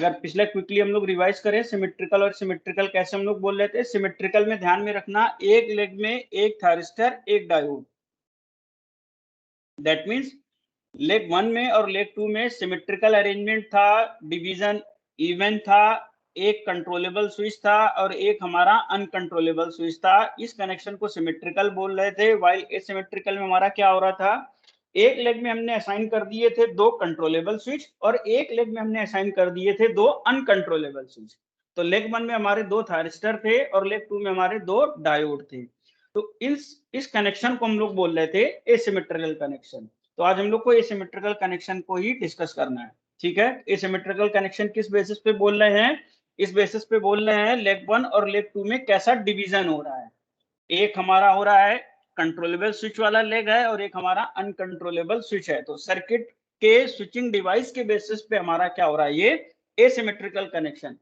अगर पिछले क्विकली हम लोग रिवाइज करें, सिमेट्रिकल और सिमेट्रिकल कैसे हम लोग बोल रहे थे। सिमेट्रिकल में ध्यान में रखना, एक लेग में एक थायरिस्टर एक डायोड, दैट मींस लेग 1 में और लेग 2 में सिमेट्रिकल अरेंजमेंट था, डिवीजन इवन था, एक कंट्रोलेबल स्विच था और एक हमारा अनकंट्रोलेबल स्विच था। इस कनेक्शन को सिमेट्रिकल बोल रहे थे। वाइल एसिमेट्रिकल में हमारा क्या हो रहा था, एक लेग में हमने असाइन कर दिए थे 2 कंट्रोलेबल स्विच और एक लेग में हमने असाइन कर दिए थे 2 अनकंट्रोलेबल स्विच। तो लेग 1 में हमारे 2 थायरिस्टर थे और लेग 2 में हमारे 2 डायोड थे। तो इस कनेक्शन को हम लोग बोल रहे थे एसिमेट्रिकल कनेक्शन। तो आज हम लोग को एसिमेट्रिकल कनेक्शन को ही डिस्कस करना है, ठीक है। एसिमेट्रिकल कनेक्शन किस बेसिस पे बोल रहे हैं, इस बेसिस पे बोल रहे हैं लेग 1 और लेग 2 में कैसा डिवीजन हो रहा है। एक हमारा हो रहा है कंट्रोलेबल स्विच वाला लेग है और एक हमारा अनकंट्रोलेबल स्विच है। तो सर्किट के स्विचिंग डिवाइस के बेसिस पे हमारा क्या हो रहा है, ये एसिमेट्रिकल कनेक्शन।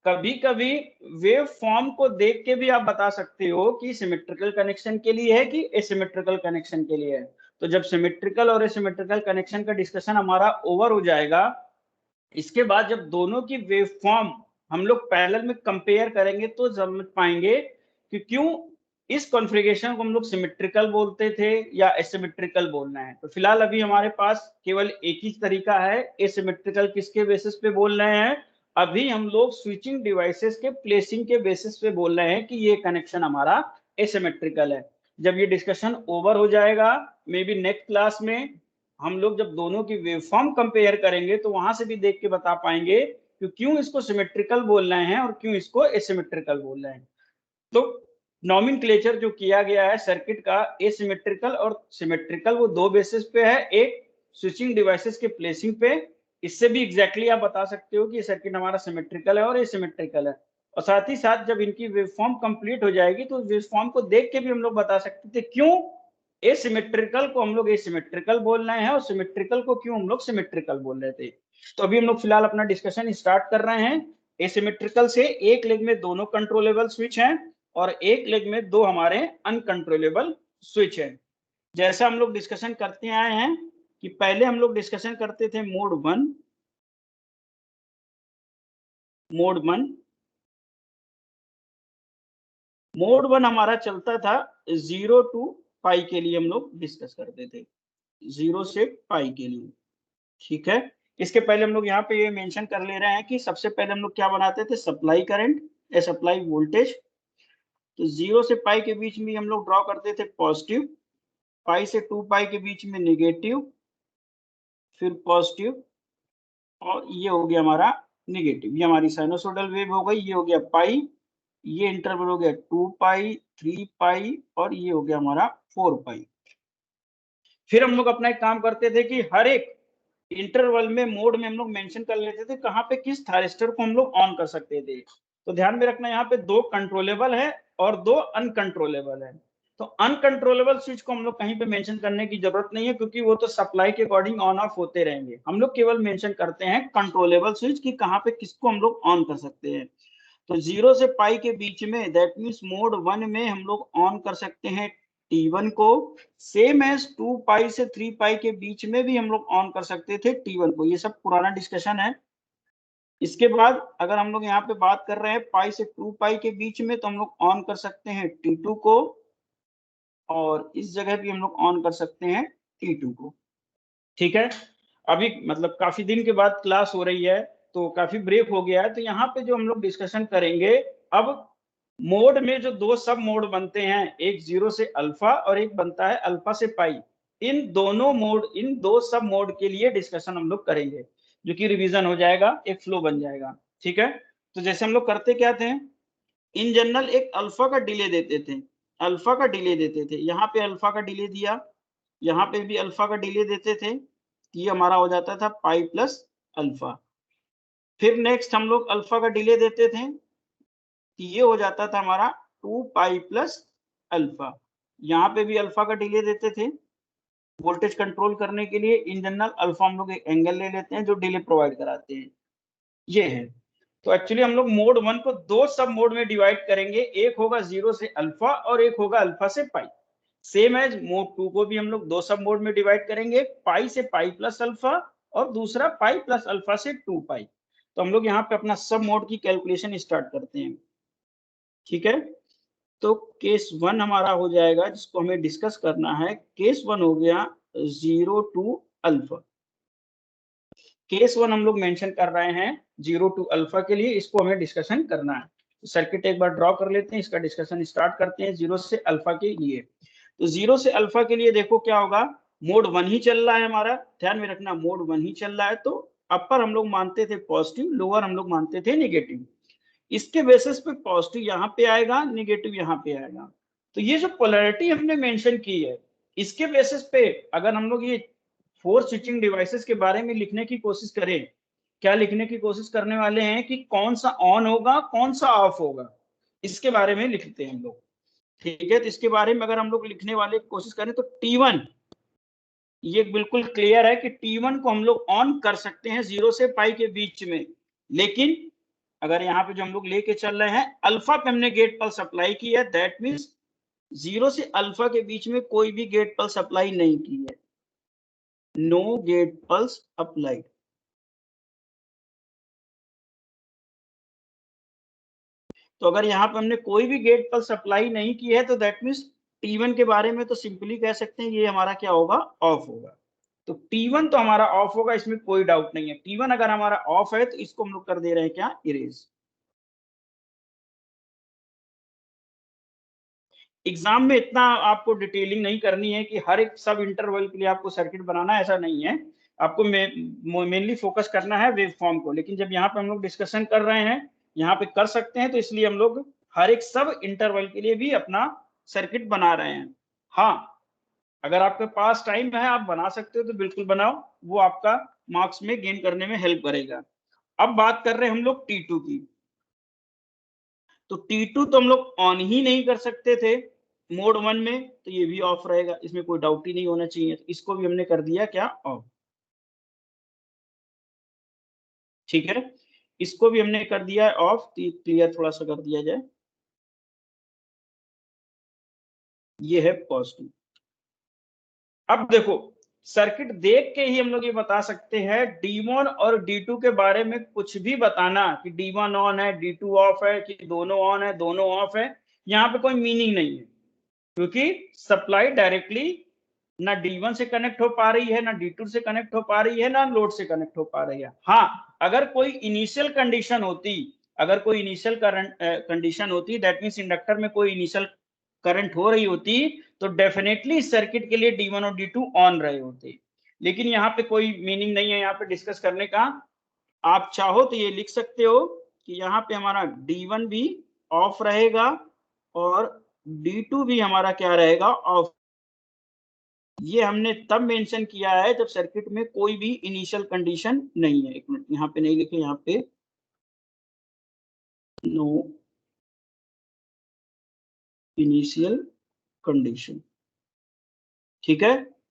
कभी कभी वेव फॉर्म को देख के भी आप बता सकते हो कि सिमेट्रिकल कनेक्शन के लिए है कि एसिमेट्रिकल कनेक्शन के लिए है। तो जब सिमेट्रिकल और एसिमेट्रिकल कनेक्शन का डिस्कशन हमारा ओवर हो जाएगा, इसके बाद जब दोनों की वेव फॉर्म हम लोग पैरेलल में कंपेयर करेंगे तो समझ पाएंगे कि क्यों इस कॉन्फ़िगरेशन को हम लोग सिमेट्रिकल बोलते थे या एसिमेट्रिकल बोलना है। तो फिलहाल अभी हमारे पास केवल एक ही तरीका है, एसिमेट्रिकल किसके बेसिस पे बोल रहे हैं, अभी हम लोग स्विचिंग डिवाइसेस के प्लेसिंग के बेसिस पे बोल रहे हैं कि ये कनेक्शन हमारा एसिमेट्रिकल है। जब ये डिस्कशन ओवर हो जाएगा, मे बी नेक्स्ट क्लास में हम लोग जब दोनों की वेवफॉर्म कंपेयर करेंगे तो वहां से भी देख के बता पाएंगे कि क्यों इसको सिमेट्रिकल बोल रहे हैं और क्यों इसको एसिमेट्रिकल बोल रहे हैं। तो नॉमेनक्लेचर जो किया गया है सर्किट का, एसिमेट्रिकल और सिमेट्रिकल, वो दो बेसिस पे है, एक स्विचिंग डिवाइसेस के प्लेसिंग पे। इससे भी एग्जैक्टली आप बता सकते हो कि सर्किट हमारा सिमेट्रिकल है और एसिमेट्रिकल है। और साथ ही साथ जब इनकी वेवफॉर्म कंप्लीट हो जाएगी तो वेवफॉर्म को देख के भी हम लोग बता सकते थे क्यों एसिमेट्रिकल को हम लोग एसिमेट्रिकल बोल रहे हैं और सिमेट्रिकल को क्यों हम लोग सिमेट्रिकल बोल रहे थे। तो अभी हम लोग फिलहाल अपना डिस्कशन स्टार्ट कर रहे हैं। एसिमेट्रिकल से एक लेग में दोनों कंट्रोलेबल स्विच हैं और एक लेग में दो हमारे अनकंट्रोलेबल स्विच है। जैसा हम लोग डिस्कशन करते आए हैं कि पहले हम लोग डिस्कशन करते थे मोड 1, मोड 1 हमारा चलता था 0 टू पाई के लिए, हम लोग डिस्कस करते थे 0 से पाई के लिए, ठीक है। इसके पहले हम लोग यहाँ पे ये मेंशन कर ले रहे हैं कि सबसे पहले हम लोग क्या बनाते थे, सप्लाई करंट या सप्लाई वोल्टेज। तो 0 से पाई के बीच में हम लोग ड्रॉ करते थे पॉजिटिव, पाई से 2 पाई के बीच में नेगेटिव, फिर पॉजिटिव, और ये हो गया हमारा नेगेटिव। ये हमारी साइनोसोडल वेव हो गई, ये हो गया पाई, ये इंटरवल हो गया 2 पाई, 3 पाई और ये हो गया हमारा 4 पाई। फिर हम लोग अपना एक काम करते थे कि हर एक इंटरवल में मोड में हम लोग मेंशन कर लेते थे कहाँ पे किस थायरिस्टर को हम लोग ऑन कर सकते थे। तो ध्यान में रखना, यहाँ पे दो कंट्रोलेबल है और दो अनकंट्रोलेबल है। तो अनकंट्रोलेबल स्विच को हम लोग कहीं पे मेंशन करने की जरूरत नहीं है क्योंकि वो तो सप्लाई के अकॉर्डिंग ऑन ऑफ होते रहेंगे। हम लोग केवल मेंशन करते हैं कंट्रोलेबल स्विच की कहाँ पे किसको हम लोग ऑन कर सकते हैं। तो 0 से पाई के बीच में, दैट मींस मोड 1 में हम लोग ऑन कर सकते हैं T1 को, सेम एज 2 पाई से 3 पाई के बीच में भी हम लोग ऑन कर सकते थे T1 को। ये सब पुराना डिस्कशन है। इसके बाद अगर हम लोग यहाँ पे बात कर रहे हैं पाई से 2 पाई के बीच में, तो हम लोग ऑन कर सकते हैं T2 को और इस जगह भी हम लोग ऑन कर सकते हैं T2 को, ठीक है। अभी मतलब काफी दिन के बाद क्लास हो रही है तो काफी ब्रेक हो गया है, तो यहाँ पे जो हम लोग डिस्कशन करेंगे अब, मोड में जो दो सब मोड बनते हैं, एक 0 से अल्फा और एक बनता है अल्फा से पाई, इन दोनों मोड, इन दो सब मोड के लिए डिस्कशन हम लोग करेंगे, जो कि रिवीजन हो जाएगा, एक फ्लो बन जाएगा, ठीक है। तो जैसे हम लोग करते क्या थे, इन जनरल एक अल्फा का डिले देते थे, अल्फा का डिले देते थे, यहाँ पे अल्फा का डिले दिया, यहाँ पे भी अल्फा का डिले देते थे, ये हमारा हो जाता था पाई प्लस अल्फा। फिर नेक्स्ट हम लोग अल्फा का डिले देते थे, ये हो जाता था हमारा 2 पाई प्लस अल्फा। यहाँ पे भी अल्फा का डिले देते थे वोल्टेज कंट्रोल करने के लिए। इन जनरल अल्फा हम लोग एक एंगल ले लेते हैं जो डिले प्रोवाइड कराते हैं, ये है। तो एक्चुअली हम लोग मोड 1 को दो सब मोड में डिवाइड करेंगे, एक होगा 0 से अल्फा और एक होगा अल्फा से पाई। सेम एज मोड 2 को भी हम लोग दो सब मोड में डिवाइड करेंगे, पाई से पाई प्लस अल्फा और दूसरा पाई प्लस अल्फा से 2 पाई। तो हम लोग यहाँ पे अपना सब मोड की कैलकुलेशन स्टार्ट करते हैं। ठीक है, तो केस 1 हमारा हो जाएगा, जिसको हमें डिस्कस करना है। केस 1 हो गया 0 टू अल्फा। केस 1 हम लोग मेंशन कर रहे हैं 0 टू अल्फा के लिए, इसको हमें डिस्कशन करना है। तो सर्किट एक बार ड्रॉ कर लेते हैं, इसका डिस्कशन स्टार्ट करते हैं 0 से अल्फा के लिए। तो 0 से अल्फा के लिए देखो क्या होगा, मोड 1 ही चल रहा है हमारा, ध्यान में रखना मोड 1 ही चल रहा है। तो अपर हम लोग मानते थे पॉजिटिव, लोअर हम लोग मानते थे नेगेटिव। इसके बेसिस पे पॉजिटिव यहाँ पे आएगा, नेगेटिव यहाँ पे आएगा। तो ये जो पोलैरिटी हमने मेंशन की है, इसके बेसिस पे अगर हम लोग ये 4 स्विचिंग डिवाइसेस के बारे में लिखने की कोशिश करें, क्या लिखने की कोशिश करने वाले हैं कि कौन सा ऑन होगा कौन सा ऑफ होगा, इसके बारे में लिखते हैं हम लोग। ठीक है, तो इसके बारे में अगर हम लोग लिखने वाले कोशिश करें तो T1, ये बिल्कुल क्लियर है कि T1 को हम लोग ऑन कर सकते हैं 0 से पाई के बीच में। लेकिन अगर यहाँ पे जो हम लोग लेके चल रहे हैं अल्फा पे हमने गेट पल्स अप्लाई की है, दैट मीन्स 0 से अल्फा के बीच में कोई भी गेट पल्स अप्लाई नहीं की है, नो गेट पल्स अप्लाइड। तो अगर यहाँ पे हमने कोई भी गेट पल्स अप्लाई नहीं की है तो दैट मीन्स T1 के बारे में तो सिंपली कह सकते हैं ये हमारा क्या होगा, ऑफ होगा। तो T1 तो हमारा ऑफ होगा, इसमें कोई डाउट नहीं है। T1 अगर हमारा ऑफ है तो इसको हम लोग कर दे रहे हैं क्या, इरेज। एग्जाम में इतना आपको डिटेलिंग नहीं करनी है कि हर एक सब इंटरवल के लिए आपको सर्किट बनाना है, ऐसा नहीं है। आपको मेनली फोकस करना है वेव फॉर्म को। लेकिन जब यहाँ पे हम लोग डिस्कशन कर रहे हैं, यहाँ पे कर सकते हैं, तो इसलिए हम लोग हर एक सब इंटरवल के लिए भी अपना सर्किट बना रहे हैं। हाँ, अगर आपके पास टाइम है आप बना सकते हो तो बिल्कुल बनाओ, वो आपका मार्क्स में गेन करने में हेल्प करेगा। अब बात कर रहे हैं हम लोग T2 की। तो T2 तो हम लोग ऑन ही नहीं कर सकते थे मोड 1 में, तो ये भी ऑफ रहेगा, इसमें कोई डाउट ही नहीं होना चाहिए। तो इसको भी हमने कर दिया क्या, ऑफ। ठीक है, इसको भी हमने कर दिया ऑफ। क्लियर थोड़ा सा कर दिया जाए, ये है पॉजिटिव। अब देखो, सर्किट देख के ही हम लोग ये बता सकते हैं D1 और D2 के बारे में कुछ भी बताना कि D1 ऑन है D2 ऑफ है, कि दोनों ऑन है दोनों ऑफ है, यहाँ पे कोई मीनिंग नहीं है। क्योंकि सप्लाई डायरेक्टली ना D1 से कनेक्ट हो पा रही है, ना D2 से कनेक्ट हो पा रही है, ना लोड से कनेक्ट हो पा रही है। हाँ, अगर कोई इनिशियल कंडीशन होती, अगर कोई इनिशियल करंट कंडीशन होती, दैट मींस इंडक्टर में कोई इनिशियल करंट हो रही होती, तो डेफिनेटली सर्किट के लिए D1 और D2 ऑन रहे होते। लेकिन यहाँ पे कोई मीनिंग नहीं है यहाँ पे डिस्कस करने का। आप चाहो तो ये लिख सकते हो कि यहाँ पे हमारा D1 भी ऑफ रहेगा और D2 भी हमारा क्या रहेगा, ऑफ। ये हमने तब मेंशन किया है जब सर्किट में कोई भी इनिशियल कंडीशन नहीं है। एक मिनट, यहाँ पे नहीं लिखे, यहाँ पे नो इनिशियल कंडीशन। ठीक है,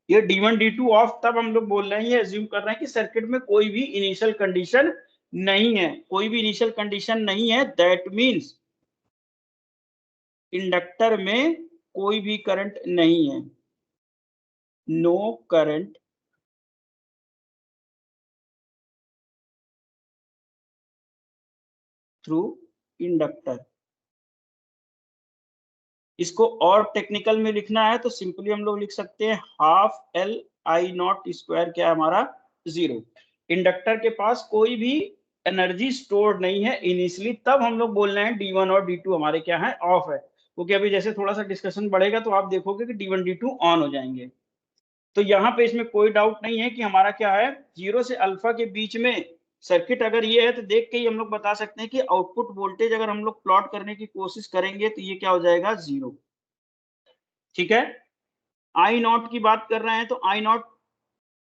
ये D1 D2 ऑफ तब हम लोग बोल रहे हैं, ये एज्यूम कर रहे हैं कि सर्किट में कोई भी इनिशियल कंडीशन नहीं है, कोई भी इनिशियल कंडीशन नहीं है। दैट मींस इंडक्टर में कोई भी करंट नहीं है, नो करंट थ्रू इंडक्टर। इसको और टेक्निकल में लिखना है तो सिंपली हम लोग लिख सकते हैं half L I not square, क्या है हमारा, 0। इंडक्टर के पास कोई भी एनर्जी स्टोर नहीं है इनिशियली, तब हम लोग बोल रहे हैं D1 और D2 हमारे क्या है, ऑफ है। क्योंकि अभी जैसे थोड़ा सा डिस्कशन बढ़ेगा तो आप देखोगे कि D1 D2 ऑन हो जाएंगे। तो यहाँ पे इसमें कोई डाउट नहीं है कि हमारा क्या है, 0 से अल्फा के बीच में सर्किट अगर ये है तो देख के ही हम लोग बता सकते हैं कि आउटपुट वोल्टेज अगर हम लोग प्लॉट करने की कोशिश करेंगे तो ये क्या हो जाएगा, 0। ठीक है, आई नॉट की बात कर रहे हैं तो आई नॉट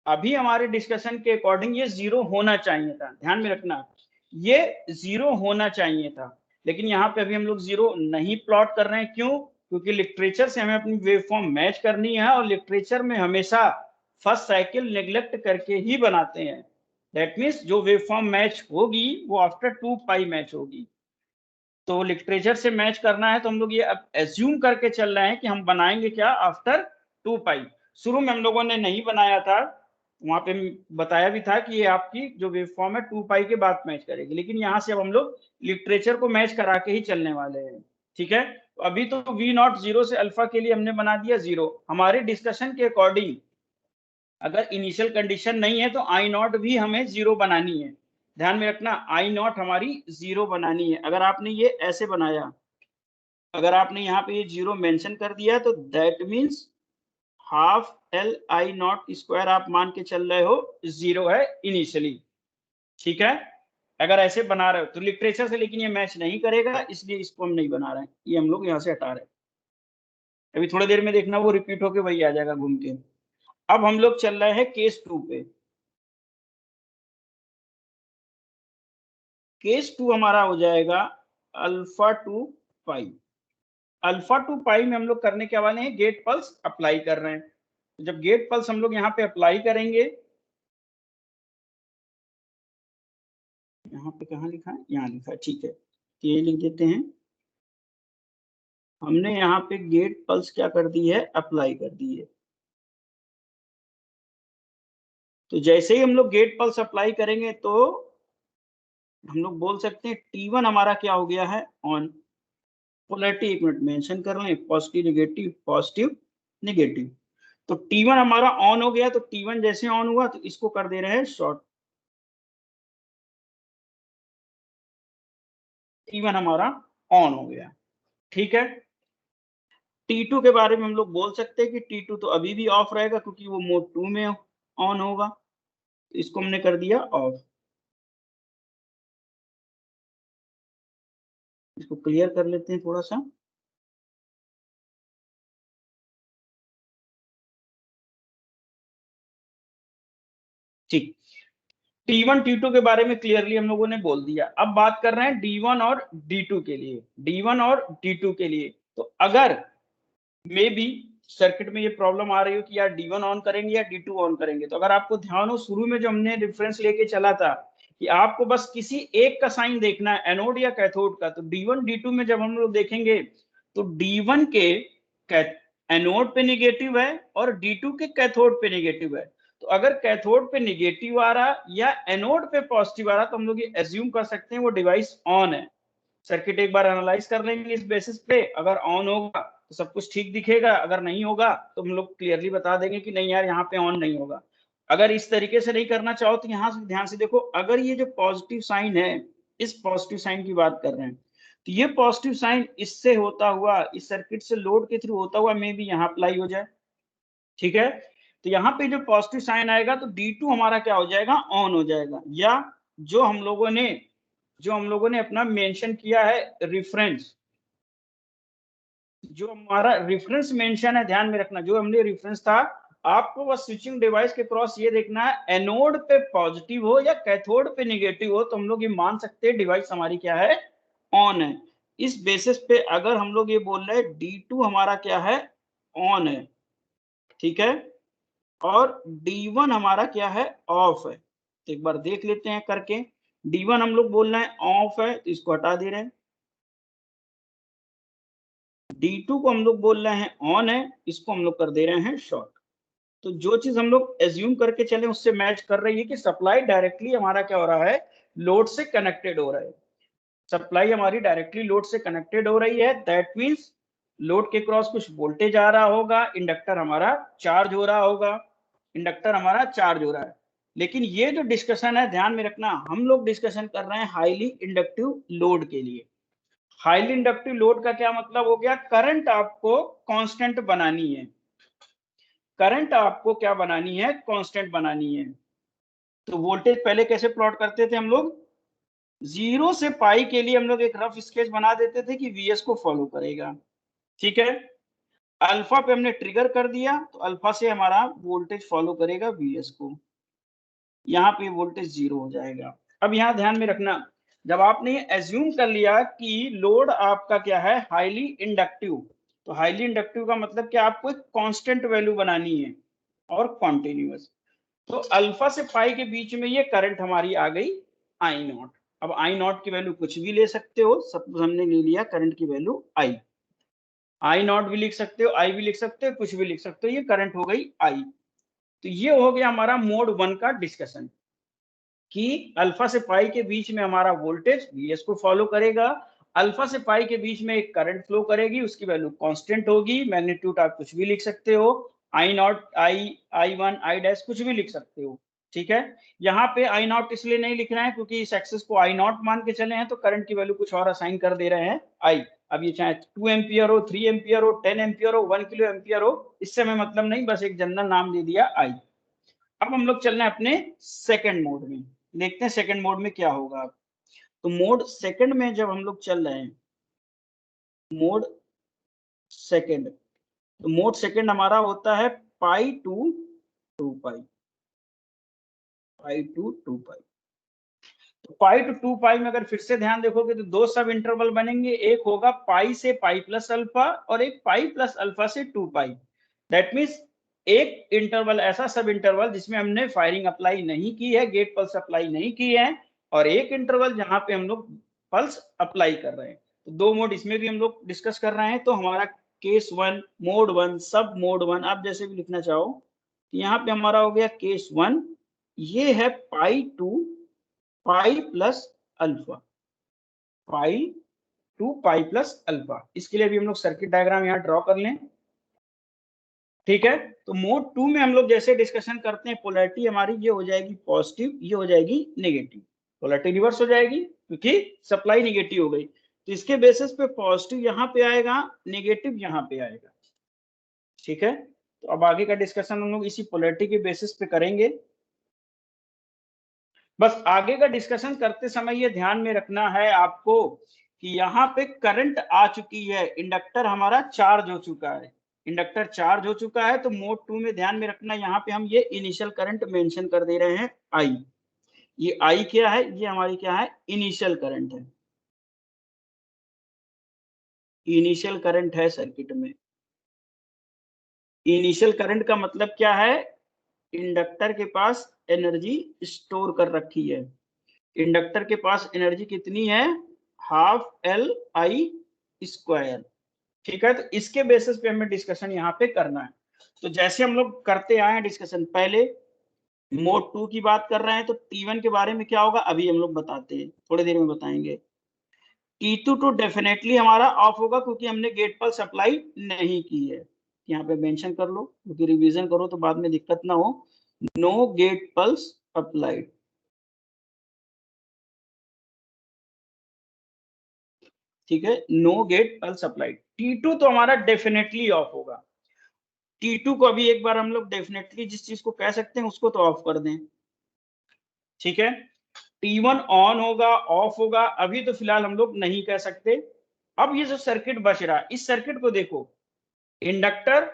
अभी हमारे डिस्कशन के अकॉर्डिंग ये 0 होना चाहिए था, ध्यान में रखना, ये 0 होना चाहिए था। लेकिन यहाँ पे अभी हम लोग 0 नहीं प्लॉट कर रहे हैं, क्यों, क्योंकि लिटरेचर से हमें अपनी वेवफॉर्म मैच करनी है, और लिटरेचर में हमेशा फर्स्ट साइकिल नेग्लेक्ट करके ही बनाते हैं। दैट मीन्स जो वेवफॉर्म मैच होगी वो आफ्टर 2 पाई मैच होगी। तो लिटरेचर से मैच करना है तो हम लोग ये अब एज्यूम करके चल रहे हैं कि हम बनाएंगे क्या, आफ्टर 2 पाई। शुरू में हम लोगों ने नहीं बनाया था, वहां पे बताया भी था कि ये आपकी जो वेव फॉर्म है 2 पाई के बाद मैच करेगी, लेकिन यहाँ से अब हम लोग लिटरेचर को मैच करा के ही चलने वाले हैं। ठीक है, तो अभी तो वी नॉट 0 से अल्फा के लिए हमने बना दिया 0। हमारे डिस्कशन के अकॉर्डिंग अगर इनिशियल कंडीशन नहीं है तो आई नॉट भी हमें 0 बनानी है। ध्यान में रखना, आई नॉट हमारी 0 बनानी है। अगर आपने ये ऐसे बनाया, अगर आपने यहाँ पे ये 0 मेंशन कर दिया तो that means half L I not square आप मान के चल रहे हो 0 है इनिशियली। ठीक है, अगर ऐसे बना रहे हो तो लिटरेचर से लेकिन ये मैच नहीं करेगा, इसलिए इसको हम नहीं बना रहे हैं, ये हम लोग यहाँ से हटा रहे हैं। अभी थोड़ी देर में देखना वो रिपीट होके वही आ जाएगा घूम के। अब हम लोग चल रहे हैं केस 2 पे। केस 2 हमारा हो जाएगा अल्फा टू पाई। अल्फा टू पाई में हम लोग करने के वाले हैं गेट पल्स अप्लाई कर रहे हैं। तो जब गेट पल्स हम लोग यहाँ पे अप्लाई करेंगे, यहाँ पे कहाँ लिखा है, यहाँ लिखा है, ठीक है, तो ये लिख देते हैं। हमने यहाँ पे गेट पल्स क्या कर दी है, अप्लाई कर दी है। तो जैसे ही हम लोग गेट पल्स अप्लाई करेंगे तो हम लोग बोल सकते हैं T1 हमारा क्या हो गया है, ऑन। पोलैरिटी एक मिनट मेंशन कर लें, पॉजिटिव नेगेटिव। तो T1 हमारा ऑन हो गया, तो T1 जैसे ऑन हुआ तो इसको कर दे रहे हैं शॉर्ट। T1 हमारा ऑन हो गया। ठीक है, T2 के बारे में हम लोग बोल सकते हैं कि T2 तो अभी भी ऑफ रहेगा क्योंकि वो मोड 2 में ऑन होगा, तो इसको हमने कर दिया ऑफ। इसको क्लियर कर लेते हैं थोड़ा सा। ठीक, T1 T2 के बारे में क्लियरली हम लोगों ने बोल दिया। अब बात कर रहे हैं D1 और D2 के लिए। D1 और D2 के लिए तो अगर मे बी सर्किट में ये प्रॉब्लम आ रही हो कि यार D1 ऑन करेंगे या D2 ऑन करेंगे, तो अगर आपको ध्यान हो शुरू में जो हमने रेफरेंस लेके चला था कि आपको बस किसी एक का साइन देखना है, एनोड या कैथोड का, तो D1 D2 में जब हम लोग देखेंगे तो D1 के एनोड पे निगेटिव है और D2 के कैथोड पे निगेटिव है। तो अगर कैथोड पे निगेटिव आ रहा या एनोड पे पॉजिटिव आ रहा तो हम लोग ये एज्यूम कर सकते हैं वो डिवाइस ऑन है। सर्किट एक बार एनालाइज कर लेंगे इस बेसिस पे, अगर ऑन होगा तो सब कुछ ठीक दिखेगा, अगर नहीं होगा तो हम लोग क्लियरली बता देंगे कि नहीं यार यहाँ पे ऑन नहीं होगा। अगर इस तरीके से नहीं करना चाहो तो यहाँ से ध्यान से देखो, अगर ये जो पॉजिटिव साइन है, इस पॉजिटिव साइन की बात कर रहे हैं, तो ये पॉजिटिव साइन इससे होता हुआ, इस सर्किट से लोड के थ्रू होता हुआ मे भी यहाँ अप्लाई हो जाए। ठीक है, तो यहाँ पे जो पॉजिटिव साइन आएगा तो D2 हमारा क्या हो जाएगा, ऑन हो जाएगा। या जो हम लोगों ने अपना मेंशन किया है रेफरेंस, जो हमारा रेफरेंस मेंशन है, ध्यान में रखना, जो हमने रेफरेंस था, आपको बस स्विचिंग डिवाइस के क्रॉस ये देखना है एनोड पे पॉजिटिव हो या कैथोड पे नेगेटिव हो, तो हम लोग ये मान सकते हैं डिवाइस हमारी क्या है, ऑन है। इस बेसिस पे अगर हम लोग ये बोल रहे हैं D2 हमारा क्या है, ऑन है, ठीक है, और D1 हमारा क्या है, ऑफ है। तो एक बार देख लेते हैं करके। D1 हम लोग बोल रहे हैं ऑफ है, तो इसको हटा दे रहे हैं। D2 को हम लोग बोल रहे हैं ऑन है, इसको हम लोग कर दे रहे हैं शॉर्ट। तो जो चीज हम लोग एज्यूम करके चले उससे मैच कर रही है कि सप्लाई डायरेक्टली हमारा क्या हो रहा है, लोड से कनेक्टेड हो रहा है। सप्लाई हमारी डायरेक्टली लोड से कनेक्टेड हो रही है, दैट मीन्स लोड के क्रॉस कुछ वोल्टेज आ रहा होगा, इंडक्टर हमारा चार्ज हो रहा होगा, इंडक्टर हमारा चार्ज हो रहा है। लेकिन ये जो डिस्कशन है, ध्यान में रखना, हम लोग डिस्कशन कर रहे हैं हाईली इंडक्टिव लोड के लिए। हाईली इंडक्टिव लोड का क्या मतलब हो गया, करंट आपको कांस्टेंट बनानी है, करंट आपको क्या बनानी है, कांस्टेंट बनानी है। तो वोल्टेज पहले कैसे प्लॉट करते थे हम लोग, 0 से पाई के लिए हम लोग एक रफ स्केच बना देते थे कि Vs को फॉलो करेगा। ठीक है, अल्फा पे हमने ट्रिगर कर दिया तो अल्फा से हमारा वोल्टेज फॉलो करेगा Vs को, यहाँ पे वोल्टेज 0 हो जाएगा। अब यहाँ ध्यान में रखना, जब आपने एज्यूम कर लिया कि लोड आपका क्या है, हाईली इंडक्टिव, तो हाईली इंडक्टिव का मतलब क्या, आपको एक कांस्टेंट वैल्यू बनानी है और कॉन्टिन्यूअस। तो अल्फा से पाई के बीच में ये करंट हमारी आ गई आई नॉट। अब आई नॉट की वैल्यू कुछ भी ले सकते हो, सपोज हमने ले लिया करंट की वैल्यू आई नॉट भी लिख सकते हो, आई भी लिख सकते हो, कुछ भी लिख सकते हो, ये करंट हो गई आई। तो ये हो गया हमारा मोड 1 का डिस्कशन कि अल्फा से पाई के बीच में हमारा वोल्टेज Vs को फॉलो करेगा, अल्फा से पाई के बीच में एक करंट फ्लो करेगी, उसकी वैल्यू कांस्टेंट होगी, मैग्नीट्यूड आप कुछ भी लिख सकते हो, I not, I one, I dash कुछ भी लिख सकते हो, ठीक है। यहाँ पे आई नॉट इसलिए नहीं लिख रहे हैं क्योंकि इस एक्सेस को आई नॉट मान के चले हैं, तो करंट की वैल्यू कुछ और असाइन कर दे रहे हैं आई। अब ये चाहे 2 एम्पियर हो, 3 एम्पियर हो, 10 एम्पियर हो, 1 किलो एम्पियर हो, इससे हमें मतलब नहीं, बस एक जनरल नाम दे दिया आई। अब हम लोग चल रहे हैं अपने सेकंड मोड में, देखते हैं सेकंड मोड में क्या होगा। तो मोड सेकंड में जब हम लोग चल रहे हैं, मोड सेकंड, तो मोड सेकंड हमारा होता है pi to 2 pi, pi to 2 पाई। तो पाई टू 2 पाई में अगर फिर से ध्यान देखोगे तो दो सब इंटरवल बनेंगे, एक होगा पाई से पाई प्लस अल्फा और एक पाई प्लस अल्फा से 2 पाई। दैट मीन्स एक इंटरवल ऐसा सब इंटरवल जिसमें हमने फायरिंग अप्लाई नहीं की है, गेट पल्स अप्लाई नहीं की है, और एक इंटरवल जहां पे हम लोग पल्स अप्लाई कर रहे हैं। तो दो मोड इसमें भी हम लोग डिस्कस कर रहे हैं। तो हमारा केस 1, मोड 1, सब मोड 1, आप जैसे भी लिखना चाहो। यहाँ पे हमारा हो गया केस 1, ये है pi to pi plus alpha, pi to pi plus alpha. इसके लिए भी हम लोग सर्किट डायग्राम यहाँ ड्रॉ कर लें, ठीक है। तो मोड 2 में हम लोग जैसे डिस्कशन करते हैं, पोलैरिटी हमारी ये हो जाएगी पॉजिटिव, ये हो जाएगी नेगेटिव, पोलैरिटी रिवर्स हो जाएगी क्योंकि सप्लाई नेगेटिव हो गई। तो इसके बेसिस पे पॉजिटिव यहाँ पे आएगा, नेगेटिव यहाँ पे आएगा, ठीक है। तो अब आगे का डिस्कशन हम लोग इसी पोलैरिटी के बेसिस पे करेंगे। बस आगे का डिस्कशन करते समय ये ध्यान में रखना है आपको कि यहाँ पे करंट आ चुकी है, इंडक्टर हमारा चार्ज हो चुका है, इंडक्टर चार्ज हो चुका है। तो मोड 2 में ध्यान में रखना, यहाँ पे हम ये इनिशियल करंट मेंशन कर दे रहे हैं आई। ये आई क्या है, ये हमारी क्या है, इनिशियल करंट है, इनिशियल करंट है सर्किट में। इनिशियल करंट का मतलब क्या है, इंडक्टर के पास एनर्जी स्टोर कर रखी है। इंडक्टर के पास एनर्जी कितनी है, हाफ एल आई स्क्वायर, ठीक है। तो इसके बेसिस पे हमें डिस्कशन यहाँ पे करना है। तो जैसे हम लोग करते आए हैं डिस्कशन, पहले मोड 2 की बात कर रहे हैं, तो T1 के बारे में क्या होगा अभी हम लोग बताते हैं, थोड़ी देर में बताएंगे। T2 तो डेफिनेटली हमारा ऑफ होगा क्योंकि हमने गेट पर सप्लाई नहीं की है, यहाँ पे मेंशन कर लो क्योंकि रिवीजन करो तो बाद में दिक्कत ना हो। नो गेट पल्स अप्लाइड, ठीक है, know get pulse applied. T2 तो हमारा डेफिनेटली ऑफ होगा। T2 को अभी एक बार हम लोग डेफिनेटली जिस चीज को कह सकते हैं उसको तो ऑफ कर दें, ठीक है। T1 ऑन होगा, ऑफ होगा, अभी तो फिलहाल हम लोग नहीं कह सकते। अब ये जो सर्किट बच रहा है, इस सर्किट को देखो, इंडक्टर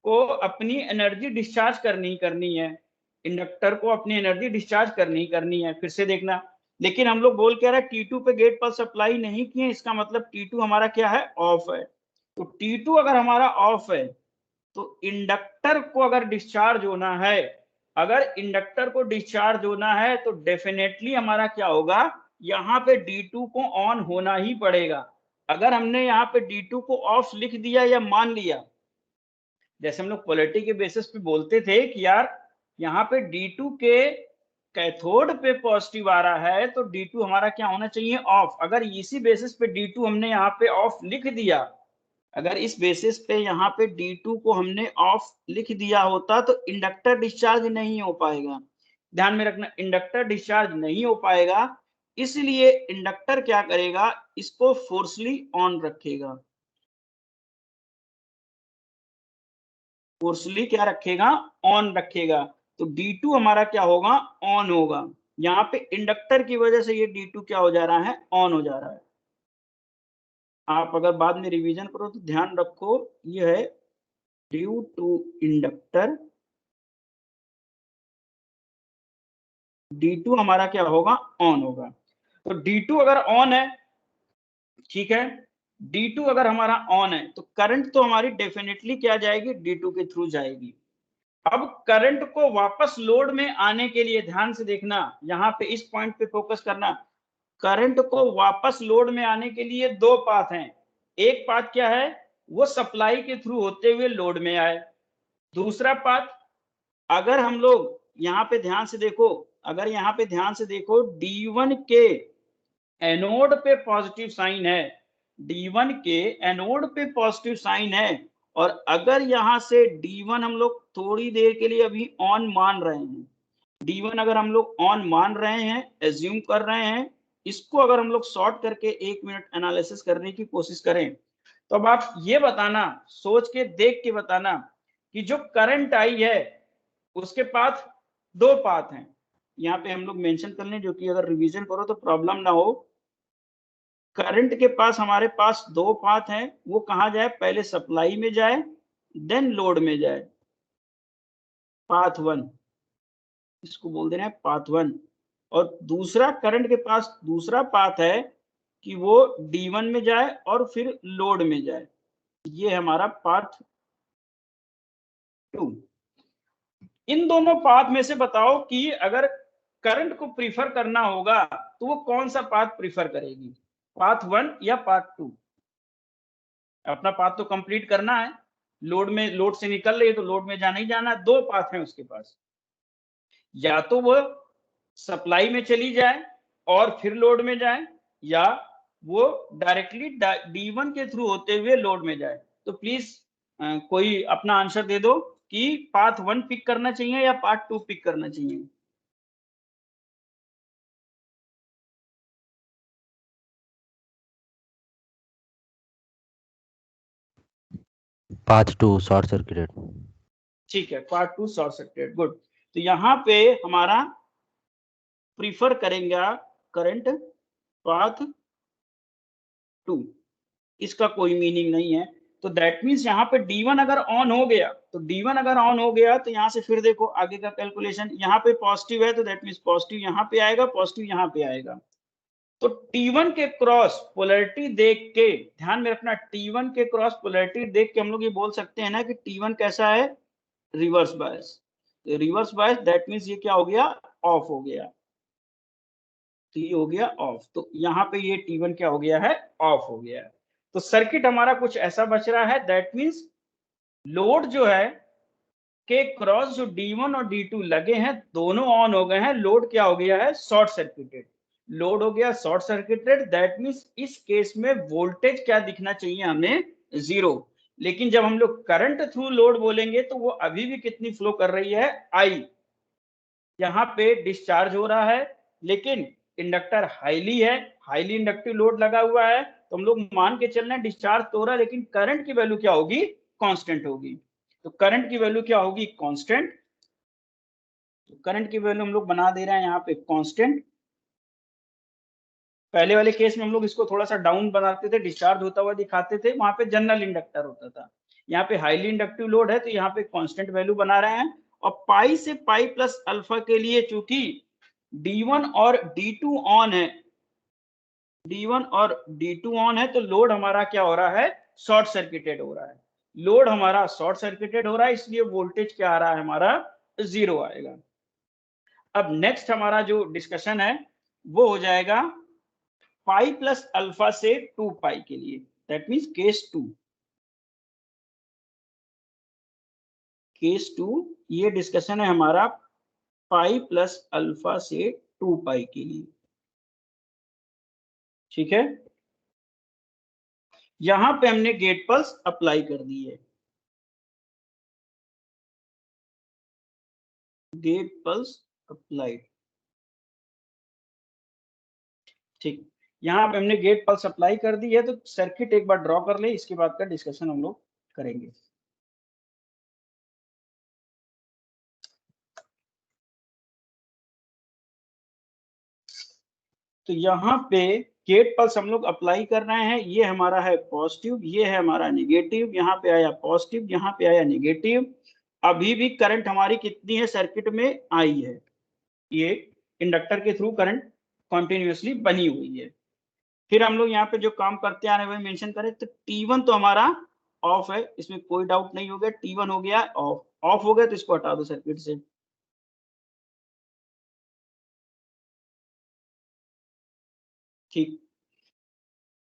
को अपनी एनर्जी डिस्चार्ज करनी है, इंडक्टर को अपनी एनर्जी डिस्चार्ज करनी है, फिर से देखना। लेकिन हम लोग बोल क्या रहे हैं, T2 पे गेट पर सप्लाई नहीं किए, इसका मतलब T2 हमारा क्या है, ऑफ है। तो T2 अगर हमारा ऑफ है तो इंडक्टर को अगर डिस्चार्ज होना है, अगर इंडक्टर को डिस्चार्ज होना है तो डेफिनेटली हमारा क्या होगा, यहाँ पे D2 को ऑन होना ही पड़ेगा। अगर हमने यहाँ पे D2 को ऑफ लिख दिया या मान लिया, जैसे हम लोग पोलैरिटी के बेसिस पे बोलते थे कि यार यहाँ पे D2 के कैथोड पे पॉजिटिव आ रहा है तो D2 हमारा क्या होना चाहिए, ऑफ। अगर इसी बेसिस पे D2 हमने यहाँ पे ऑफ लिख दिया, अगर इस बेसिस पे यहाँ पे D2 को हमने ऑफ लिख दिया होता तो इंडक्टर डिस्चार्ज नहीं हो पाएगा। ध्यान में रखना, इंडक्टर डिस्चार्ज नहीं हो पाएगा, इसलिए इंडक्टर क्या करेगा, इसको फोर्सली ऑन रखेगा, फोर्सली क्या रखेगा, ऑन रखेगा। तो D2 हमारा क्या होगा, ऑन होगा। यहाँ पे इंडक्टर की वजह से ये D2 क्या हो जा रहा है, ऑन हो जा रहा है। आप अगर बाद में रिवीजन करो तो ध्यान रखो, ये है ड्यू टू इंडक्टर, D2 हमारा क्या होगा, ऑन होगा। तो D2 अगर ऑन है, ठीक है, D2 अगर हमारा ऑन है तो करंट तो हमारी डेफिनेटली क्या जाएगी, D2 के थ्रू जाएगी। अब करंट को वापस लोड में आने के लिए ध्यान से देखना, यहाँ पे इस पॉइंट पे फोकस करना, करंट को वापस लोड में आने के लिए दो पाथ हैं। एक पाथ क्या है, वो सप्लाई के थ्रू होते हुए लोड में आए। दूसरा पाथ, अगर हम लोग यहाँ पे ध्यान से देखो, अगर यहाँ पे ध्यान से देखो, D1 के एनोड पे पॉजिटिव साइन है, D1 के एनोड पे पॉजिटिव साइन है, और अगर यहाँ से D1 हम लोग थोड़ी देर के लिए अभी ऑन मान रहे हैं, D1 अगर हम लोग ऑन मान रहे हैं, एज्यूम कर रहे हैं, इसको अगर हम लोग शॉर्ट करके 1 मिनट एनालिसिस करने की कोशिश करें, तो अब आप ये बताना, सोच के देख के बताना कि जो करंट आई है उसके पाथ दो पाथ हैं, यहाँ पे हम लोग मेंशन कर लें, जो कि अगर रिवीजन करो तो प्रॉब्लम ना हो। करंट के पास हमारे पास दो पाथ हैं, वो कहाँ जाए, पहले सप्लाई में जाए देन लोड में जाए, पाथ 1, इसको बोल देना है पाथ 1। और दूसरा करंट के पास दूसरा पाथ है कि वो D1 में जाए और फिर लोड में जाए, ये हमारा पाथ 2। इन दोनों पाथ में से बताओ कि अगर करंट को प्रीफर करना होगा तो वो कौन सा पाथ प्रीफर करेगी, पाथ 1 या पाथ 2? अपना पाथ तो कंप्लीट करना है, लोड में, लोड से निकल रही है तो लोड में जाना ही जाना, दो पाथ हैं उसके पास, या तो वो सप्लाई में चली जाए और फिर लोड में जाए, या वो डायरेक्टली D1 के थ्रू होते हुए लोड में जाए। तो प्लीज कोई अपना आंसर दे दो कि पाथ 1 पिक करना चाहिए या पाथ 2 पिक करना चाहिए। Path 2 short circuited. ठीक है, पार्ट 2 शॉर्ट सर्किटेड, गुड। तो यहाँ पे हमारा प्रीफर करेंगे करंट पाथ 2, इसका कोई मीनिंग नहीं है। तो दैट मीन्स यहाँ पे D1 अगर ऑन हो गया, तो D1 अगर ऑन हो गया तो यहाँ से फिर देखो आगे का कैलकुलेशन, यहाँ पे पॉजिटिव है तो दैट मीन्स पॉजिटिव यहाँ पे आएगा, पॉजिटिव यहाँ पे आएगा। तो T1 के क्रॉस पोलैरिटी देख के, ध्यान में रखना, T1 के क्रॉस पोलैरिटी देख के हम लोग ये बोल सकते हैं ना कि T1 कैसा है, reverse bias. Reverse bias that means ये क्या हो गया, ऑफ हो गया, तो ये हो गया ऑफ। तो यहाँ पे ये T1 क्या हो गया है, ऑफ हो गया है। तो सर्किट हमारा कुछ ऐसा बच रहा है, दैट मीन्स लोड जो है के क्रॉस जो D1 और D2 लगे हैं दोनों ऑन हो गए हैं, लोड क्या हो गया है, शॉर्ट सर्किटेड, लोड हो गया शॉर्ट सर्किटेड। दैट मीन्स इस केस में वोल्टेज क्या दिखना चाहिए हमें, 0। लेकिन जब हम लोग करंट थ्रू लोड बोलेंगे तो वो अभी भी कितनी फ्लो कर रही है, I। यहाँ पे डिस्चार्ज हो रहा है, लेकिन इंडक्टर हाईली है, हाईली इंडक्टिव लोड लगा हुआ है, तो हम लोग मान के चल रहे हैं डिस्चार्ज तो हो रहा है, लेकिन करंट की वैल्यू क्या होगी, कांस्टेंट होगी। तो करंट की वैल्यू क्या होगी, कांस्टेंट। तो करंट की वैल्यू हम लोग बना दे रहे हैं यहाँ पे कांस्टेंट। पहले वाले केस में हम लोग इसको थोड़ा सा डाउन बनाते थे, डिस्चार्ज होता हुआ दिखाते थे, वहां पे जनरल इंडक्टर होता था। यहाँ पे हाईली इंडक्टिव लोड है तो यहाँ पे कांस्टेंट वैल्यू बना रहे हैं। और पाई से पाई प्लस अल्फा के लिए चूंकि D1 और D2 ऑन है, D1 और D2 ऑन है, तो लोड हमारा क्या हो रहा है, शॉर्ट सर्किटेड हो रहा है। लोड हमारा शॉर्ट सर्किटेड हो रहा है, इसलिए वोल्टेज क्या आ रहा है हमारा, 0 आएगा। अब नेक्स्ट हमारा जो डिस्कशन है वो हो जाएगा पाई प्लस अल्फा से 2 पाई के लिए, दैट मीन्स केस 2। केस 2 ये डिस्कशन है हमारा पाई प्लस अल्फा से 2 पाई के लिए, ठीक है। यहां पे हमने गेट पल्स अप्लाई कर दी है, गेट पल्स अप्लाइड, ठीक। यहाँ पे हमने गेट पल्स अप्लाई कर दी है, तो सर्किट एक बार ड्रॉ कर ले, इसके बाद का डिस्कशन हम लोग करेंगे। तो यहाँ पे गेट पल्स हम लोग अप्लाई कर रहे हैं, ये हमारा है पॉजिटिव, ये है हमारा नेगेटिव, यहाँ पे आया पॉजिटिव, यहाँ पे आया नेगेटिव। अभी भी करंट हमारी कितनी है सर्किट में, आई है, ये इंडक्टर के थ्रू करंट कॉन्टिन्यूसली बनी हुई है। फिर हम लोग यहाँ पे जो काम करते आ रहे हैं वही मेंशन करें, तो T1 तो हमारा ऑफ है, इसमें कोई डाउट नहीं हो गया, T1 हो गया ऑफ, ऑफ हो गया तो इसको हटा दो सर्किट से, ठीक।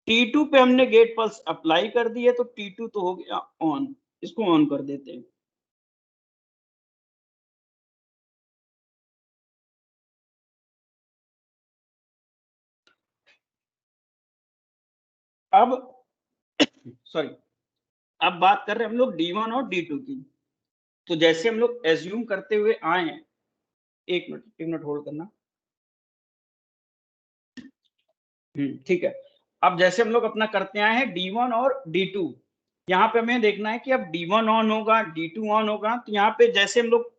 T2 पे हमने गेट पल्स अप्लाई कर दी है, तो T2 तो हो गया ऑन, इसको ऑन कर देते हैं। अब सॉरी, अब बात कर रहे हैं हम लोग D1 और D2 की। तो जैसे हम लोग एज्यूम करते हुए आए हैं, एक मिनट होल्ड करना। ठीक है। अब जैसे हम लोग अपना करते आए हैं D1 और D2, यहाँ पे हमें देखना है कि अब D1 ऑन होगा, D2 ऑन होगा। तो यहाँ पे जैसे हम लोग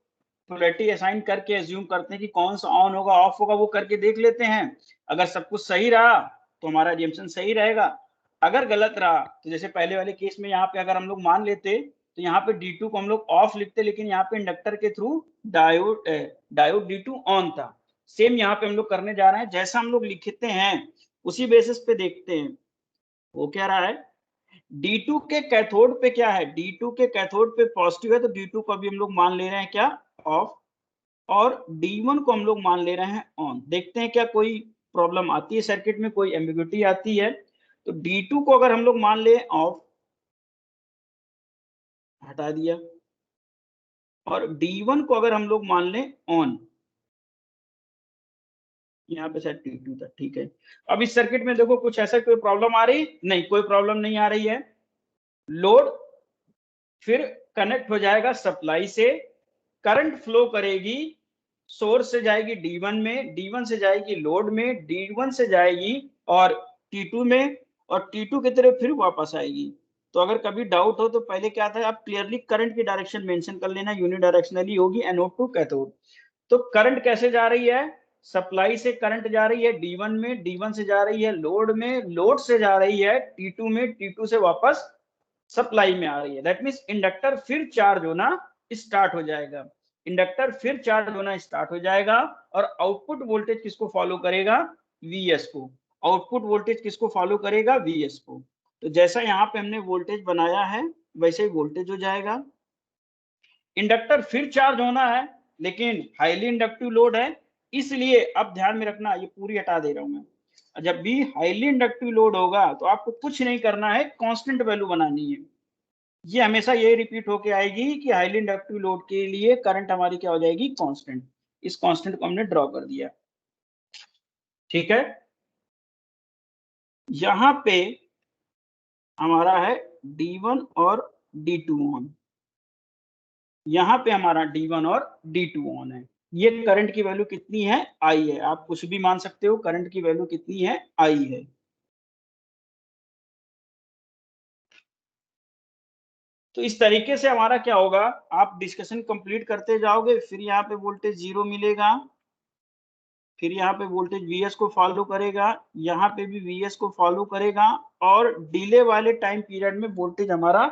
पोलैरिटी असाइन करके एज्यूम करते हैं कि कौन सा ऑन होगा ऑफ होगा, वो करके देख लेते हैं। अगर सब कुछ सही रहा तो हमारा एजम्पशन सही रहेगा। अगर गलत रहा तो जैसे पहले वाले केस में यहाँ पे अगर हम लोग मान लेते तो यहाँ पे D2 को हम लोग ऑफ लिखते, लेकिन यहाँ पे इंडक्टर के थ्रू डायोड D2 ऑन था। सेम यहाँ पे हम लोग करने जा रहे हैं, जैसा हम लोग लिखते हैं उसी बेसिस पे देखते हैं वो क्या रहा है। D2 के कैथोड पे क्या है, D2 के कैथोड पे पॉजिटिव है, तो D2 को अभी हम लोग मान ले रहे हैं क्या, ऑफ। और D1 को हम लोग मान ले रहे हैं ऑन। देखते हैं क्या कोई प्रॉब्लम आती है सर्किट में, कोई एम्बिग्युइटी आती है। तो D2 को अगर हम लोग मान ले ऑफ, हटा दिया, और D1 को अगर हम लोग मान ले ऑन, यहाँ पे शायद T2 था, ठीक है। अब इस सर्किट में देखो कुछ ऐसा कोई प्रॉब्लम आ रही नहीं, कोई प्रॉब्लम नहीं आ रही है। लोड फिर कनेक्ट हो जाएगा सप्लाई से, करंट फ्लो करेगी, सोर्स से जाएगी D1 में, D1 से जाएगी लोड में, D1 से जाएगी और T2 में, और T2 की तरफ फिर वापस आएगी। तो अगर कभी डाउट हो तो पहले क्या था, आप क्लियरली करंट की डायरेक्शन मेंशन कर लेना, यूनिडायरेक्शनली होगी, एनोड टू कैथोड। तो करंट कैसे जा रही है, सप्लाई से करंट जा रही है D1 में, D1 से जा रही है लोड में, लोड से जा रही है T2 में, T2 से वापस सप्लाई में आ रही है। दैट मीन्स इंडक्टर फिर चार्ज होना स्टार्ट हो जाएगा, इंडक्टर फिर चार्ज होना स्टार्ट हो जाएगा। और आउटपुट वोल्टेज किसको फॉलो करेगा, Vs को। आउटपुट वोल्टेज किसको फॉलो करेगा, Vs को। तो जैसा यहाँ पे हमने वोल्टेज बनाया है वैसे ही वोल्टेज हो जाएगा। इंडक्टर फिर चार्ज होना है, लेकिन हाईली इंडक्टिव लोड है, इसलिए अब ध्यान में रखना, ये पूरी हटा दे रहा हूं मैं। जब भी हाईली इंडक्टिव लोड होगा तो आपको कुछ नहीं करना है, कांस्टेंट वैल्यू बनानी है। ये हमेशा ये रिपीट होके आएगी कि हाईली इंडक्टिव लोड के लिए करंट हमारी क्या हो जाएगी, कांस्टेंट। इस कांस्टेंट को हमने ड्रॉ कर दिया, ठीक है। यहां पे हमारा है D1 और D2 ऑन, यहाँ पे हमारा D1 और D2 ऑन है। ये करंट की वैल्यू कितनी है, I है। आप कुछ भी मान सकते हो, करंट की वैल्यू कितनी है, I है। तो इस तरीके से हमारा क्या होगा, आप डिस्कशन कंप्लीट करते जाओगे, फिर यहाँ पे वोल्टेज 0 मिलेगा, फिर यहाँ पे वोल्टेज Vs को फॉलो करेगा, यहाँ पे भी Vs को फॉलो करेगा, और डिले वाले टाइम पीरियड में वोल्टेज हमारा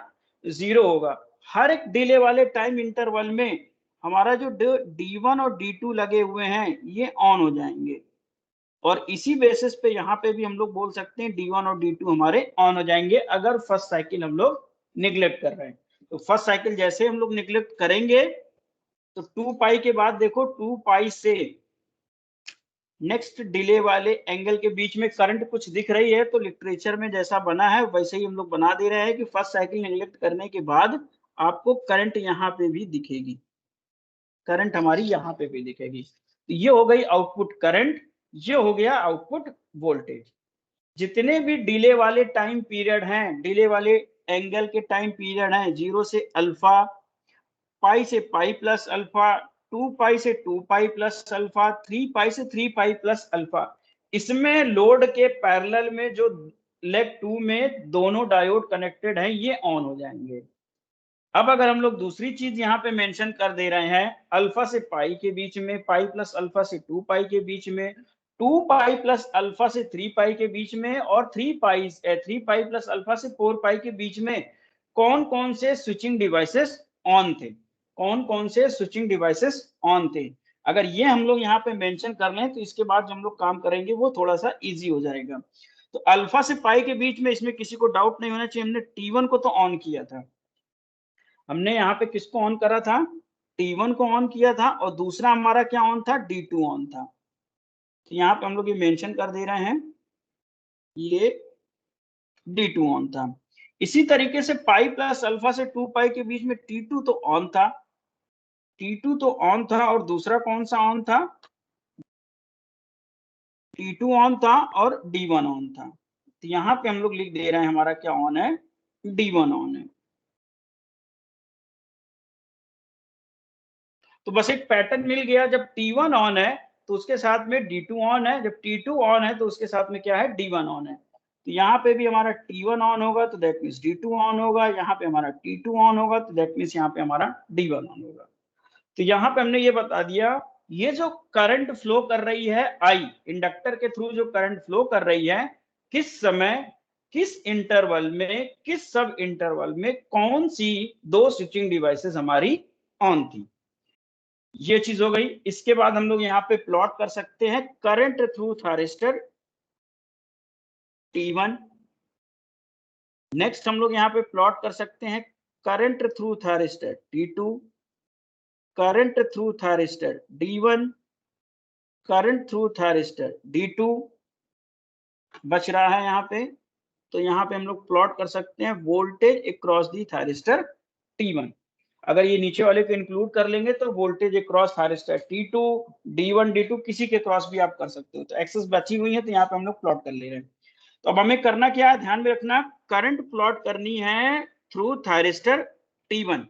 0 होगा। हर एक डिले वाले टाइम इंटरवल में हमारा जो D1 और D2 लगे हुए हैं ये ऑन हो जाएंगे, और इसी बेसिस पे यहाँ पे भी हम लोग बोल सकते हैं D1 और D2 हमारे ऑन हो जाएंगे, अगर फर्स्ट साइकिल हम लोग निग्लेक्ट कर रहे हैं। तो फर्स्ट साइकिल जैसे हम लोग निग्लेक्ट करेंगे तो 2 पाई के बाद देखो 2 पाई से नेक्स्ट डिले वाले एंगल के बीच में करंट कुछ दिख रही है, तो लिटरेचर में जैसा बना है वैसे ही हम लोग बना दे रहे हैं कि फर्स्ट साइकिल नेग्लेक्ट करने के बाद आपको करंट यहाँ पे भी दिखेगी, करंट हमारी यहाँ पे भी दिखेगी। तो ये हो गई आउटपुट करंट, ये हो गया आउटपुट वोल्टेज। जितने भी डिले वाले टाइम पीरियड हैं, डिले वाले एंगल के टाइम पीरियड हैं, 0 से अल्फा, पाई से पाई प्लस अल्फा, 2 पाई से 2 पाई प्लस अल्फा, 3 पाई से 3 पाई प्लस अल्फा, इसमें लोड के पैरेलल में जो लेग 2 में दोनों डायोड कनेक्टेड हैं ये ऑन हो जाएंगे। अब अगर हम लोग दूसरी चीज यहाँ पे मेंशन कर दे रहे हैं, अल्फा से पाई के बीच में, पाई प्लस अल्फा से 2 पाई के बीच में, 2 पाई प्लस अल्फा से 3 पाई के बीच में, और 3 पाई प्लस अल्फा से 4 पाई के बीच में कौन कौन से स्विचिंग डिवाइसेस ऑन थे, कौन कौन से स्विचिंग डिवाइसेस ऑन थे। अगर ये हम लोग यहाँ पे मेंशन कर लें तो इसके बाद जो हम लोग काम करेंगे वो थोड़ा सा इजी हो जाएगा। तो अल्फा से पाई के बीच में इसमें किसी को डाउट नहीं होना चाहिए, हमने T1 को तो ऑन किया था, हमने यहाँ पे किसको ऑन करा था, T1 को ऑन किया था, और दूसरा हमारा क्या ऑन था, D2 ऑन था। तो यहाँ पे हम लोग ये मेंशन कर दे रहे हैं ये D2 ऑन था। इसी तरीके से पाई प्लस अल्फा से 2 पाई के बीच में T2 तो ऑन था, T2 तो ऑन था, और दूसरा कौन सा ऑन था, T2 ऑन था और D1 ऑन था। तो यहाँ पे हम लोग लिख दे रहे हैं हमारा क्या ऑन है, D1 ऑन है। तो बस एक पैटर्न मिल गया, जब T1 ऑन है तो उसके साथ में D2 ऑन है, जब T2 ऑन है तो उसके साथ में क्या है, D1 ऑन है। तो यहाँ पे भी हमारा T1 ऑन होगा तो दैट मीन्स D2 ऑन होगा, यहाँ पे हमारा T2 ऑन होगा तो दैट मीन्स यहाँ पे हमारा D1 ऑन होगा। तो यहाँ पे हमने ये बता दिया, ये जो करंट फ्लो कर रही है आई, इंडक्टर के थ्रू जो करंट फ्लो कर रही है, किस समय, किस इंटरवल में, किस सब इंटरवल में कौन सी दो स्विचिंग डिवाइसेस हमारी ऑन थी, ये चीज हो गई। इसके बाद हम लोग यहाँ पे प्लॉट कर सकते हैं current through thyristor T1। Next हम लोग यहाँ पे प्लॉट कर सकते हैं current through thyristor T2, current through thyristor D1, current through thyristor D2 बच रहा है यहाँ पे। तो यहाँ पे हम लोग प्लॉट कर सकते हैं voltage across the thyristor T1। अगर ये नीचे वाले को इंक्लूड कर लेंगे तो voltage across thyristor T2, D1, D2 किसी के क्रॉस भी आप कर सकते हो। तो एक्सेस बची हुई है तो यहाँ पे हम लोग प्लॉट कर ले रहे हैं। तो अब हमें करना क्या है, ध्यान में रखना, करंट प्लॉट करनी है थ्रू थारिस्टर T1।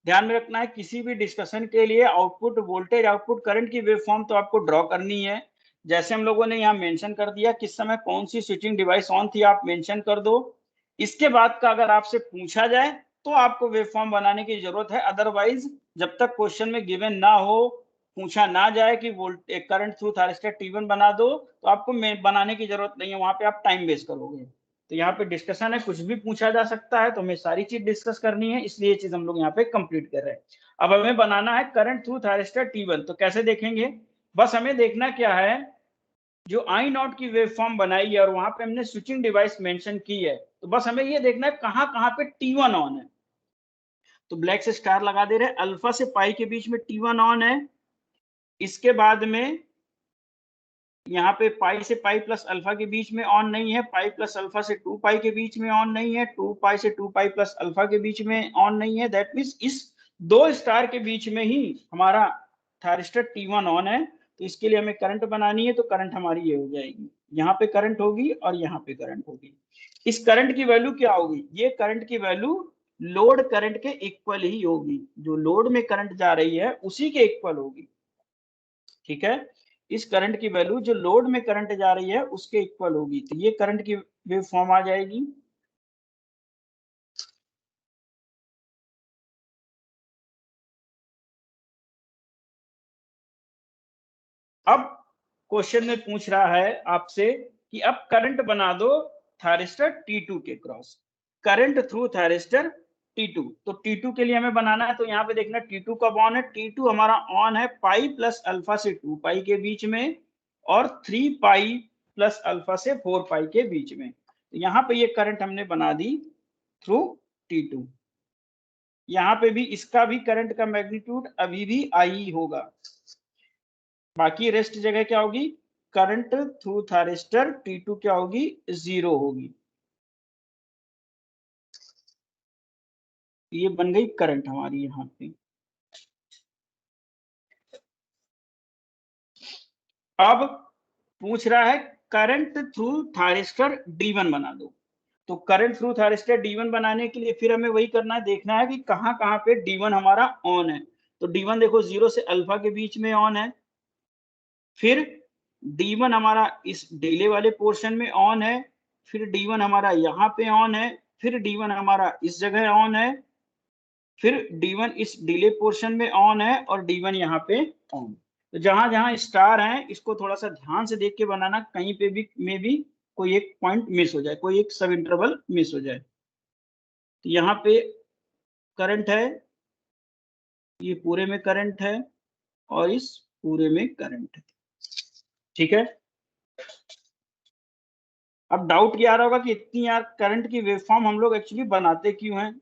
ध्यान में रखना है किसी भी डिस्कशन के लिए आउटपुट वोल्टेज, आउटपुट करंट की वेवफॉर्म तो आपको ड्रॉ करनी है। जैसे हम लोगों ने यहाँ मेंशन कर दिया किस समय कौन सी स्विचिंग डिवाइस ऑन थी, आप मेंशन कर दो। इसके बाद का अगर आपसे पूछा जाए तो आपको वेवफॉर्म बनाने की जरूरत है, अदरवाइज जब तक क्वेश्चन में गिवन ना हो, पूछा ना जाए कि voltage current through thyristor T1 बना दो, तो आपको बनाने की जरूरत नहीं है, वहां पे आप टाइम वेस्ट करोगे। तो यहाँ पे डिस्कशन है, कुछ भी पूछा जा सकता है, तो हमें सारी चीज डिस्कस करनी है, इसलिए ये चीज हम लोग यहाँ पे कंप्लीट कर रहे हैं। अब हमें बनाना है करंट थ्रू थारिस्टर T1। तो कैसे देखेंगे, बस हमें देखना क्या है, जो आई नॉट की वेव फॉर्म बनाई है और वहां पे हमने स्विचिंग डिवाइस मेंशन की है, तो बस हमें ये देखना है कहां कहां पे T1 ऑन है। तो ब्लैक से स्टार लगा दे रहे हैं, अल्फा से पाई के बीच में T1 ऑन है। इसके बाद में यहाँ पे पाई से पाई प्लस अल्फा के बीच में ऑन नहीं है, पाई प्लस अल्फा से 2 पाई के बीच में ऑन नहीं है, 2 पाई से 2 पाई प्लस अल्फा के बीच में ऑन नहीं है। दैट मीन्स इस दो स्टार के बीच में ही हमारा थारिस्टर T1 ऑन है। तो इसके लिए हमें करंट बनानी है, तो करंट हमारी ये हो जाएगी, यहाँ पे करंट होगी और यहाँ पे करंट होगी। इस करंट की वैल्यू क्या होगी, ये करंट की वैल्यू लोड करंट के इक्वल ही होगी, जो लोड में करंट जा रही है उसी के इक्वल होगी। ठीक है, इस करंट की वैल्यू जो लोड में करंट जा रही है उसके इक्वल होगी। तो ये करंट की वेव फॉर्म आ जाएगी। अब क्वेश्चन में पूछ रहा है आपसे कि अब करंट बना दो थारिस्टर T2 के cross, current through thyristor T2। तो T2 के लिए हमें बनाना है, तो यहाँ पे देखना T2 कब ऑन है, T2 हमारा ऑन है पाई प्लस अल्फा से 2 पाई के बीच में और 3 पाई प्लस अल्फा से 4 पाई के बीच में। तो यहाँ पे ये करंट हमने बना दी थ्रू T2। यहाँ पे भी इसका भी करंट का मैग्नीट्यूड अभी भी आई होगा, बाकी रेस्ट जगह क्या होगी, करंट थ्रू थारिस्टर T2 क्या होगी, 0 होगी। ये बन गई करंट हमारी यहाँ पे। अब पूछ रहा है करंट थ्रू थारिस्टर D1 बना दो। तो करंट थ्रू थारिस्टर D1 बनाने के लिए फिर हमें वही करना है, देखना है कि कहां कहां पे D1 हमारा ऑन है। तो D1 देखो 0 से अल्फा के बीच में ऑन है, फिर D1 हमारा इस डिले वाले पोर्शन में ऑन है, फिर D1 हमारा यहाँ पे ऑन है, फिर D1 हमारा इस जगह ऑन है, फिर D1 इस डिले पोर्शन में ऑन है और D1 यहाँ पे ऑन। तो जहां जहां स्टार है इसको थोड़ा सा ध्यान से देख के बनाना, कहीं पे भी में भी कोई एक पॉइंट मिस हो जाए, कोई एक सब इंटरवल मिस हो जाए। तो यहाँ पे करंट है, ये पूरे में करंट है और इस पूरे में करंट है। ठीक है, अब डाउट क्या आ रहा होगा कि इतनी यार करंट की वेवफॉर्म हम लोग एक्चुअली बनाते क्यों हैं।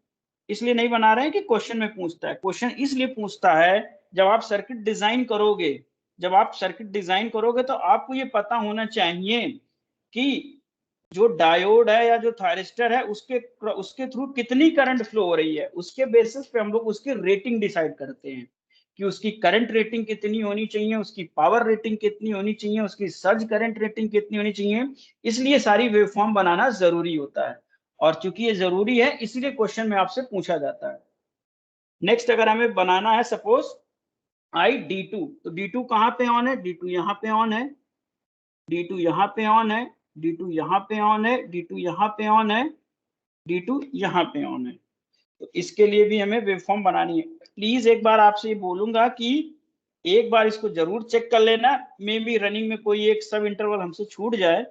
इसलिए नहीं बना रहे हैं कि क्वेश्चन में पूछता है, क्वेश्चन इसलिए पूछता है जब आप सर्किट डिजाइन करोगे, जब आप सर्किट डिजाइन करोगे तो आपको ये पता होना चाहिए कि जो डायोड है या जो थायरिस्टर है उसके उसके थ्रू कितनी करंट फ्लो हो रही है, उसके बेसिस पे हम लोग उसकी रेटिंग डिसाइड करते हैं कि उसकी करंट रेटिंग कितनी होनी चाहिए, उसकी पावर रेटिंग कितनी होनी चाहिए, उसकी सर्ज करंट रेटिंग कितनी होनी चाहिए, इसलिए सारी वेवफॉर्म बनाना जरूरी होता है। और चूंकि ये जरूरी है इसलिए क्वेश्चन में आपसे पूछा जाता है। नेक्स्ट अगर हमें बनाना है सपोज आई D2, तो D2 कहाँ पे ऑन है, D2 यहाँ पे ऑन है, D2 यहाँ पे ऑन है, D2 यहाँ पे ऑन है, D2 यहाँ पे ऑन है, D2 यहाँ पे ऑन है। तो इसके लिए भी हमें वेवफॉर्म बनानी है। प्लीज एक बार आपसे ये बोलूंगा कि एक बार इसको जरूर चेक कर लेना, मे बी रनिंग में कोई एक सब इंटरवल हमसे छूट जाए।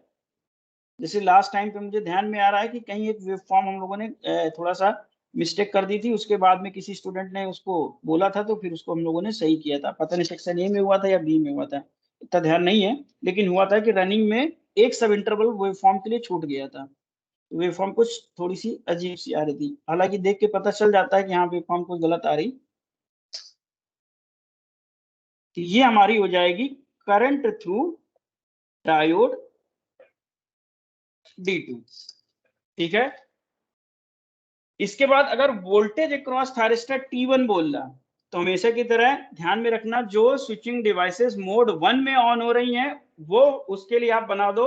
जैसे लास्ट टाइम पे मुझे ध्यान में आ रहा है कि कहीं एक वेवफॉर्म हम लोगों ने थोड़ा सा मिस्टेक कर दी थी, उसके बाद में किसी स्टूडेंट ने उसको बोला था, तो फिर उसको हम लोगों ने सही किया था। पता नहीं सेक्शन ए में हुआ था या बी में हुआ था, इतना ध्यान नहीं है, लेकिन हुआ था कि रनिंग में एक सब इंटरवल वेवफॉर्म के लिए छूट गया था। वेवफॉर्म कुछ थोड़ी सी अजीब सी आ रही थी, हालांकि देख के पता चल जाता है कि हाँ वेवफॉर्म कुछ गलत आ रही। तो ये हमारी हो जाएगी करंट थ्रू डायोड D2, ठीक है। इसके बाद अगर वोल्टेज अक्रॉस थायरिस्टर T1 बोल रहा, तो हमेशा की तरह ध्यान में रखना जो स्विचिंग डिवाइसेस मोड 1 में ऑन हो रही हैं वो उसके लिए आप बना दो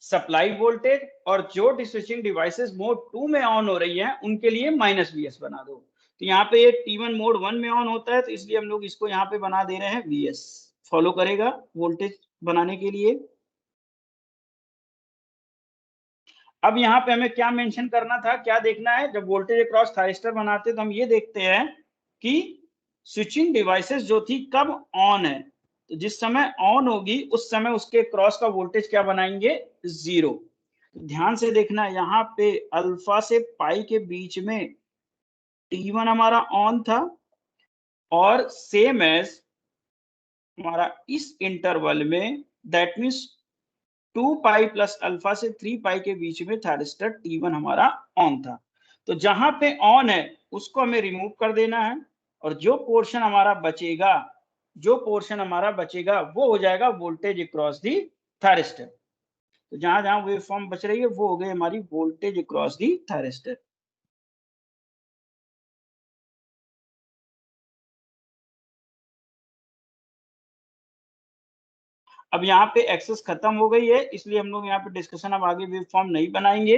सप्लाई वोल्टेज, और जो स्विचिंग डिवाइसेस मोड 2 में ऑन हो रही हैं उनके लिए -VS बना दो। तो यहाँ पे ये T1 मोड 1 में ऑन होता है, तो इसलिए हम लोग इसको यहाँ पे बना दे रहे हैं VS, फॉलो करेगा वोल्टेज बनाने के लिए। अब यहाँ पे हमें क्या मेंशन करना था, क्या देखना है, जब वोल्टेज अक्रॉस थायरिस्टर बनाते हैं तो हम ये देखते हैं कि स्विचिंग डिवाइसेस जो थी कब ऑन है, तो जिस समय ऑन होगी उस समय उसके क्रॉस का वोल्टेज क्या बनाएंगे, 0। ध्यान से देखना यहाँ पे अल्फा से पाई के बीच में T1 हमारा ऑन था, और सेम एज हमारा इस इंटरवल में that means 2 pi plus alpha से 3 पाई के बीच में थायरिस्टर T1 हमारा ऑन था। तो जहां पे ऑन है उसको हमें रिमूव कर देना है, और जो पोर्शन हमारा बचेगा, वो हो जाएगा वोल्टेज अक्रॉस दी थायरिस्टर। तो जहां जहां वेवफॉर्म बच रही है वो हो गई हमारी वोल्टेज अक्रॉस दी थायरिस्टर। अब यहाँ पे एक्सेस खत्म हो गई है, इसलिए हम लोग यहाँ पे डिस्कशन अब आगे वेवफॉर्म नहीं बनाएंगे।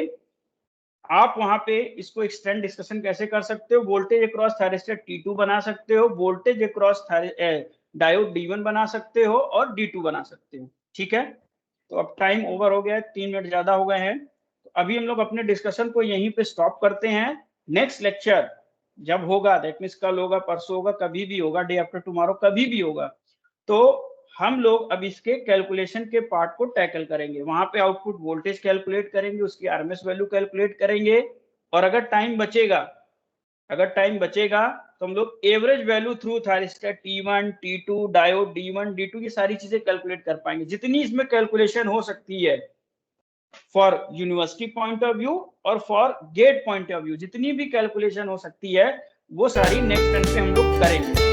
आप वहां पे इसको एक्सटेंड डिस्कशन कैसे कर सकते हो, वोल्टेज अक्रॉस थायरिस्टर T2 बना सकते हो, वोल्टेज अक्रॉस डायोड D1 बना सकते हो, और D2 बना सकते हो, ठीक है। तो अब टाइम ओवर हो गया है, 3 मिनट ज्यादा हो गए हैं, तो अभी हम लोग अपने डिस्कशन को यहीं पे स्टॉप करते हैं। नेक्स्ट लेक्चर जब होगा, दैट मीन्स कल होगा, परसों होगा, कभी भी होगा, डे आफ्टर टुमारो कभी भी होगा, तो हम लोग अब इसके कैलकुलेशन के पार्ट को टैकल करेंगे। वहां पे आउटपुट वोल्टेज कैलकुलेट करेंगे, उसकी आरएमएस वैल्यू कैलकुलेट करेंगे, और अगर टाइम बचेगा तो हम लोग average value through thyristor T1, T2, diode D1, D2 की सारी चीजें कैलकुलेट कर पाएंगे, जितनी इसमें कैलकुलेशन हो सकती है for university point of view और for GATE point of view, जितनी भी कैलकुलेशन हो सकती है वो सारी नेक्स्ट टर्न पे हम लोग करेंगे।